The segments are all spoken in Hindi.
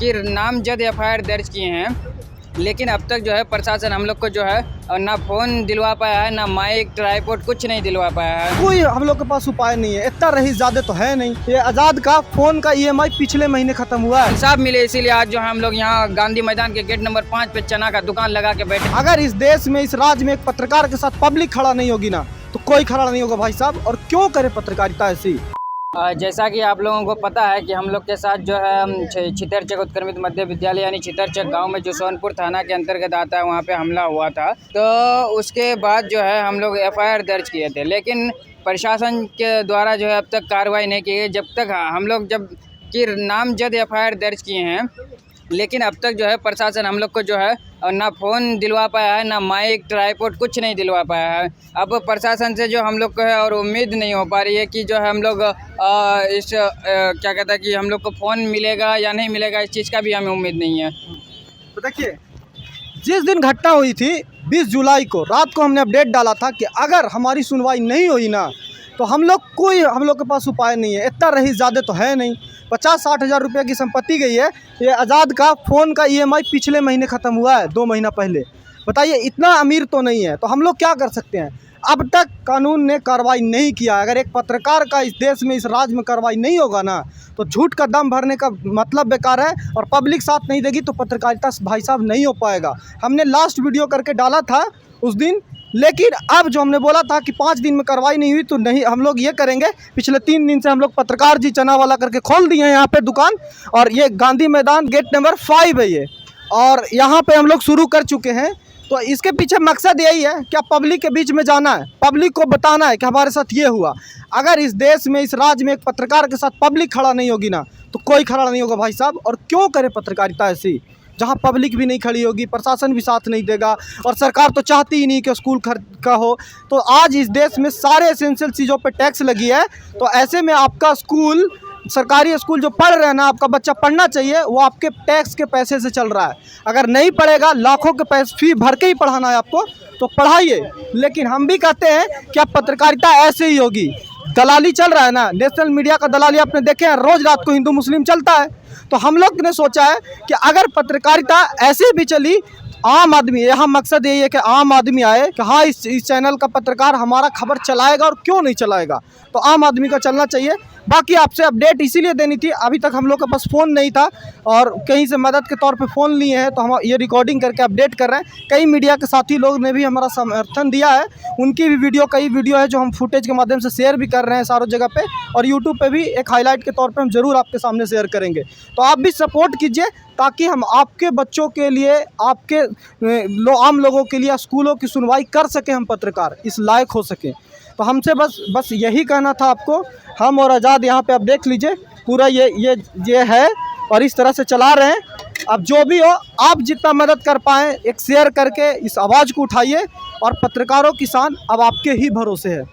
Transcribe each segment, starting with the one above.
कि नामजद एफआईआर दर्ज किए हैं, लेकिन अब तक जो है प्रशासन हम लोग को जो है ना फ़ोन दिलवा पाया है, ना माइक ट्राइपॉड कुछ नहीं दिलवा पाया है। कोई हम लोग के पास उपाय नहीं है, इतना रही ज्यादा तो है नहीं। ये आजाद का फोन का ईएमआई पिछले महीने खत्म हुआ है। इंसाफ मिले इसीलिए आज जो है हम लोग यहाँ गांधी मैदान के गेट नंबर 5 पे चना का दुकान लगा के बैठे। अगर इस देश में, इस राज्य में एक पत्रकार के साथ पब्लिक खड़ा नहीं होगी ना, तो कोई खड़ा नहीं होगा भाई साहब। और क्यों करे पत्रकारिता ऐसी? जैसा कि आप लोगों को पता है कि हम लोग के साथ जो है छितरचक उत्क्रमित मध्य विद्यालय यानी छितरचक गांव में जो सोनपुर थाना के अंतर्गत आता है, वहां पे हमला हुआ था। तो उसके बाद जो है हम लोग एफआईआर दर्ज किए थे, लेकिन प्रशासन के द्वारा जो है अब तक कार्रवाई नहीं की गई। जब तक हम लोग जब कि नामजद एफआईआर दर्ज किए हैं, लेकिन अब तक जो है प्रशासन हम लोग को जो है ना फ़ोन दिलवा पाया है, ना माइक ट्राइपॉड कुछ नहीं दिलवा पाया है। अब प्रशासन से जो हम लोग को है और उम्मीद नहीं हो पा रही है कि जो है हम लोग क्या कहता है कि हम लोग को फ़ोन मिलेगा या नहीं मिलेगा, इस चीज़ का भी हमें उम्मीद नहीं है। तो देखिए, जिस दिन घटना हुई थी 20 जुलाई को रात को हमने अपडेट डाला था कि अगर हमारी सुनवाई नहीं हुई ना, तो हम लोग के पास उपाय नहीं है, इतना रही ज़्यादा तो है नहीं। 50-60 हज़ार रुपये की संपत्ति गई है। ये आज़ाद का फ़ोन का ईएमआई पिछले महीने ख़त्म हुआ है, 2 महीना पहले। बताइए, इतना अमीर तो नहीं है, तो हम लोग क्या कर सकते हैं? अब तक कानून ने कार्रवाई नहीं किया। अगर एक पत्रकार का इस देश में, इस राज्य में कार्रवाई नहीं होगा ना, तो झूठ का दम भरने का मतलब बेकार है। और पब्लिक साथ नहीं देगी तो पत्रकारिता भाई साहब नहीं हो पाएगा। हमने लास्ट वीडियो करके डाला था उस दिन, लेकिन अब जो हमने बोला था कि 5 दिन में कार्रवाई नहीं हुई तो नहीं, हम लोग ये करेंगे। पिछले 3 दिन से हम लोग पत्रकार जी चना वाला करके खोल दिए हैं यहाँ पे दुकान, और ये गांधी मैदान गेट नंबर 5 है ये, और यहाँ पे हम लोग शुरू कर चुके हैं। तो इसके पीछे मकसद यही है कि पब्लिक के बीच में जाना है, पब्लिक को बताना है कि हमारे साथ ये हुआ। अगर इस देश में, इस राज्य में एक पत्रकार के साथ पब्लिक खड़ा नहीं होगी ना, तो कोई खड़ा नहीं होगा भाई साहब। और क्यों करे पत्रकारिता ऐसी, जहाँ पब्लिक भी नहीं खड़ी होगी, प्रशासन भी साथ नहीं देगा, और सरकार तो चाहती ही नहीं कि स्कूल का हो। तो आज इस देश में सारे एसेंशियल चीज़ों पे टैक्स लगी है, तो ऐसे में आपका स्कूल, सरकारी स्कूल जो पढ़ रहे हैं ना, आपका बच्चा पढ़ना चाहिए, वो आपके टैक्स के पैसे से चल रहा है। अगर नहीं पढ़ेगा, लाखों के पैसे फी भर के ही पढ़ाना है आपको, तो पढ़ाइए। लेकिन हम भी कहते हैं कि अब पत्रकारिता ऐसे ही होगी। दलाली चल रहा है ना, नेशनल मीडिया का दलाली आपने देखे हैं, रोज़ रात को हिंदू मुस्लिम चलता है। तो हम लोग ने सोचा है कि अगर पत्रकारिता ऐसे भी चली, आम आदमी, यहाँ मकसद यही है कि आम आदमी आए कि हाँ, इस चैनल का पत्रकार हमारा खबर चलाएगा, और क्यों नहीं चलाएगा। तो आम आदमी का चलना चाहिए। बाकी आपसे अपडेट इसीलिए देनी थी, अभी तक हम लोग के पास फ़ोन नहीं था, और कहीं से मदद के तौर पे फ़ोन लिए हैं, तो हम ये रिकॉर्डिंग करके अपडेट कर रहे हैं। कई मीडिया के साथी लोग ने भी हमारा समर्थन दिया है, उनकी भी कई वीडियो है जो हम फुटेज के माध्यम से शेयर भी कर रहे हैं सारों जगह पे, और यूट्यूब पे भी एक हाईलाइट के तौर पे हम ज़रूर आपके सामने शेयर करेंगे। तो आप भी सपोर्ट कीजिए, ताकि हम आपके बच्चों के लिए, आपके आम लोगों के लिए स्कूलों की सुनवाई कर सकें, हम पत्रकार इस लायक हो सकें। तो हमसे बस यही कहना था आपको। हम और आज़ाद यहाँ पे आप देख लीजिए, पूरा ये है, और इस तरह से चला रहे हैं। अब जो भी हो, आप जितना मदद कर पाएँ, एक शेयर करके इस आवाज़ को उठाइए, और पत्रकारों की शान अब आपके ही भरोसे है।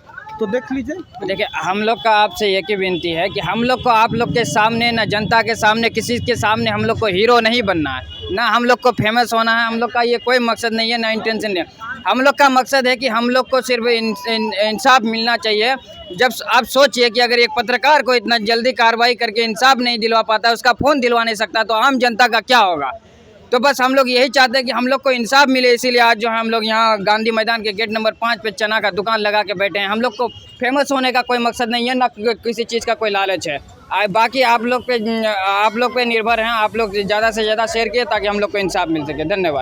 तो देख लीजिए। देखिए, हम लोग का आपसे एक ही विनती है कि हम लोग को आप लोग के सामने, ना जनता के सामने, किसी के सामने हम लोग को हीरो नहीं बनना है, ना हम लोग को फेमस होना है। हम लोग का ये कोई मकसद नहीं है, ना इंटेंशन है। हम लोग का मकसद है कि हम लोग को सिर्फ इंसाफ मिलना चाहिए। जब आप सोचिए कि अगर एक पत्रकार को इतना जल्दी कार्रवाई करके इंसाफ नहीं दिलवा पाता, उसका फ़ोन दिलवा नहीं सकता, तो आम जनता का क्या होगा। तो बस हम लोग यही चाहते हैं कि हम लोग को इंसाफ मिले, इसीलिए आज जो है हम लोग यहाँ गांधी मैदान के गेट नंबर 5 पे चना का दुकान लगा के बैठे हैं। हम लोग को फेमस होने का कोई मकसद नहीं है, ना किसी चीज़ का कोई लालच है। बाकी आप लोग पे निर्भर हैं। आप लोग ज़्यादा से ज़्यादा शेयर किए ताकि हम लोग को इंसाफ मिल सके। धन्यवाद।